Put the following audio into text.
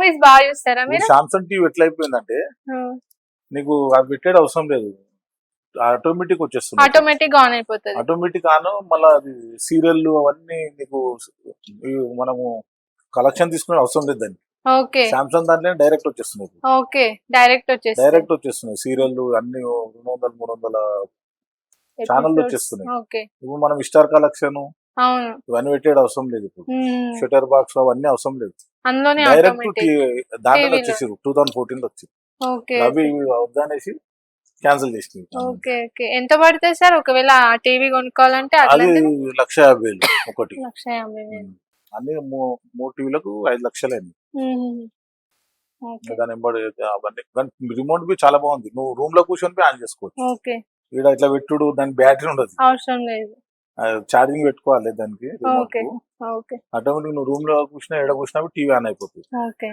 Movies బాగా చూస్తారా మీరు? సామ్సంగ్ టీవీ ఎట్లా అయిపోయిందంటే నీకు అవి పెట్టేది అవసరం లేదు, ఆటోమేటిక్ వచ్చేస్తుంది. ఆటోమేటిక్ గా ఆన్ అయిపోతుంది. ఆటోమేటిక్ ఆన్, మళ్ళీ అది సీరియల్ అవన్నీ నీకు మనము కలెక్షన్ తీసుకునే అవసరం లేదు దానికి. ఓకే సామ్సంగ్ దాంట్లో డైరెక్ట్ వచ్చేస్తున్నాయి. ఓకే డైరెక్ట్ వచ్చేస్తున్నాయి సీరియల్ అన్ని 200-300 ఛానల్ వచ్చేస్తున్నాయి. ఓకే ఇప్పుడు మనం స్టార్ కలెక్షన్ అవును ఇవన్నీ పెట్టేది అవసరం లేదు. ఇప్పుడు షటర్ బాక్స్ అవన్నీ అవసరం లేదు, అందులోనే డైరెక్ట్ దాంట్లో వచ్చేసి 2014 లో వచ్చింది. ఓకే అవి వద్దనేసి క్యాన్సిల్ చేసింది. ఓకే ఓకే ఎంత పడుతుంది సార్ ఒకవేళ టీవీ కొనుక్కోవాలంటే? అది 1,50,000 ఒకటి. 1,50,000 అన్ని 3 టీవీలకు 5 లక్షలైంది. దాని ఎంబడి అవన్నీ రిమోట్ బి చాలా బాగుంది, నువ్వు రూమ్ లో కూర్చొని ఆన్ చేసుకోవచ్చు. ఓకే ఇక్కడ ఇట్లా పెట్టుడు, దాని బ్యాటరీ ఉండదు, అవసరం లేదు, ఛార్జింగ్ పెట్టుకోవాలి దానికి. ఓకే ఓకే ఆటోమేటిక్ నువ్వు రూమ్ లో కూర్చున్నా ఎడ కూర్చున్నా టీవీ ఆన్ అయిపోతుంది. ఓకే